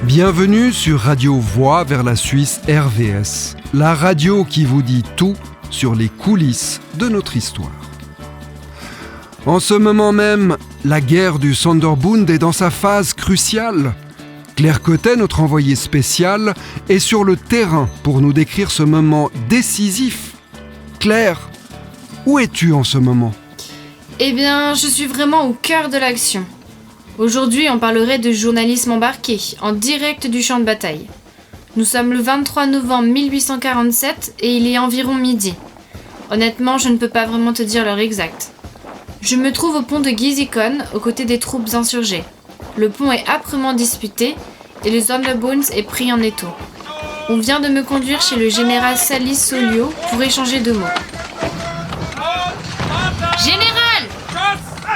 Bienvenue sur Radio Voix vers la Suisse RVS, la radio qui vous dit tout sur les coulisses de notre histoire. En ce moment même, la guerre du Sonderbund est dans sa phase cruciale. Claire Cotet, notre envoyée spéciale, est sur le terrain pour nous décrire ce moment décisif. Claire, où es-tu en ce moment ? Eh bien, je suis vraiment au cœur de l'action. Aujourd'hui, on parlerait de journalisme embarqué, en direct du champ de bataille. Nous sommes le 23 novembre 1847 et il est environ midi. Honnêtement, je ne peux pas vraiment te dire l'heure exacte. Je me trouve au pont de Gizikon, aux côtés des troupes insurgées. Le pont est âprement disputé et le Sonderbund est pris en étau. On vient de me conduire chez le général Salis Solio pour échanger 2 mots. Général!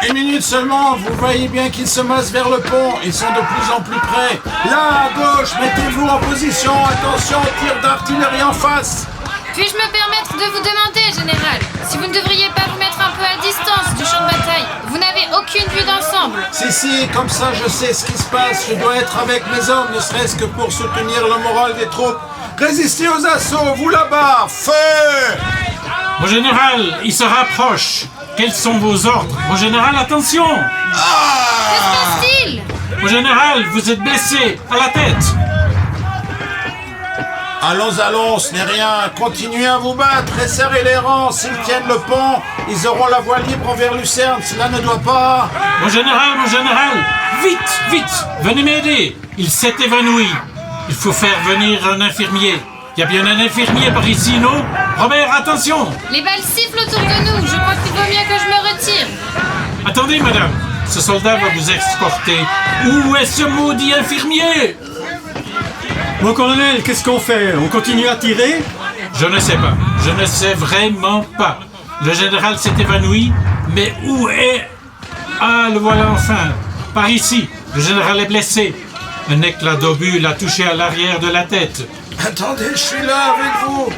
Une minute seulement, vous voyez bien qu'ils se massent vers le pont, ils sont de plus en plus près. Là, à gauche, mettez-vous en position, attention, tir d'artillerie en face. Puis-je me permettre de vous demander, général, si vous ne devriez pas vous mettre un peu à distance du champ de bataille? Vous n'avez aucune vue d'ensemble. Si, comme ça je sais ce qui se passe, je dois être avec mes hommes, ne serait-ce que pour soutenir le moral des troupes. Résistez aux assauts, vous là-bas, feu! Mon général, il se rapproche. Quels sont vos ordres? Mon général, attention! Que se passe-t-il? Mon général, vous êtes blessé à la tête. Allons, ce n'est rien. Continuez à vous battre et serrez les rangs. S'ils tiennent le pont, ils auront la voie libre envers Lucerne. Cela ne doit pas... Mon général, vite, venez m'aider. Il s'est évanoui. Il faut faire venir un infirmier. Il y a bien un infirmier par ici, non? Robert, attention! Les balles sifflent autour de nous. Je crois qu'il vaut mieux que je me retire. Attendez, madame. Ce soldat va vous escorter. Où est ce maudit infirmier? Mon colonel, qu'est-ce qu'on fait? On continue à tirer? Je ne sais pas. Je ne sais vraiment pas. Le général s'est évanoui, mais où est... Ah, le voilà enfin. Par ici. Le général est blessé. Un éclat d'obus l'a touché à l'arrière de la tête. Attendez, je suis là avec vous.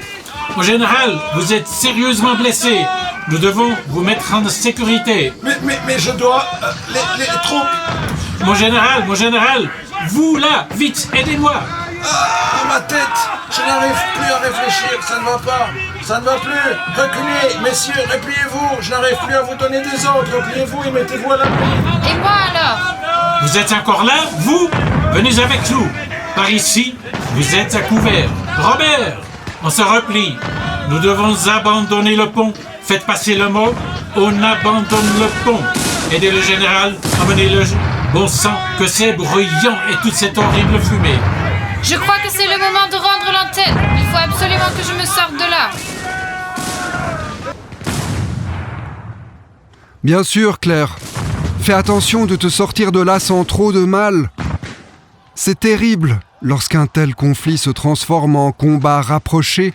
Mon général, vous êtes sérieusement blessé. Nous devons vous mettre en sécurité. Mais je dois... les troupes... Mon général, vous là, vite, aidez-moi. Ah, ma tête! Je n'arrive plus à réfléchir, ça ne va plus! Reculez, messieurs, repliez-vous! Je n'arrive plus à vous donner des ordres, repliez-vous et mettez-vous à l'abri! Et moi alors? Vous êtes encore là, vous? Venez avec nous! Par ici, vous êtes à couvert. Robert, on se replie. Nous devons abandonner le pont. Faites passer le mot, on abandonne le pont. Aidez le général, emmenez-le. Bon sang, que c'est bruyant et toute cette horrible fumée. Je crois que c'est le moment de rendre l'antenne. Il faut absolument que je me sorte de là. Bien sûr, Claire. Fais attention de te sortir de là sans trop de mal. C'est terrible lorsqu'un tel conflit se transforme en combat rapproché,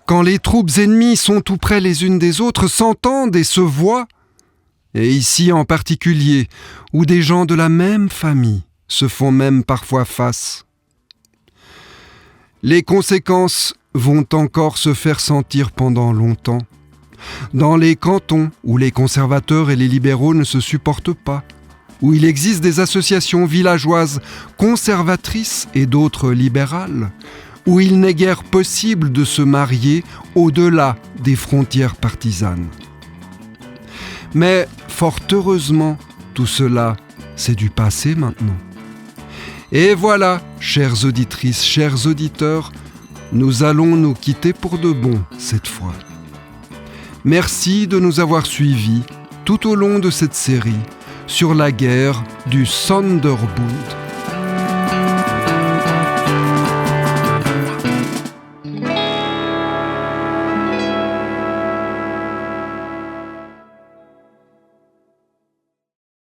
quand les troupes ennemies sont tout près les unes des autres, s'entendent et se voient. Et ici en particulier, où des gens de la même famille se font même parfois face. Les conséquences vont encore se faire sentir pendant longtemps. Dans les cantons où les conservateurs et les libéraux ne se supportent pas, où il existe des associations villageoises conservatrices et d'autres libérales, où il n'est guère possible de se marier au-delà des frontières partisanes. Mais fort heureusement, tout cela, c'est du passé maintenant. Et voilà, chères auditrices, chers auditeurs, nous allons nous quitter pour de bon cette fois. Merci de nous avoir suivis tout au long de cette série sur la guerre du Sonderbund.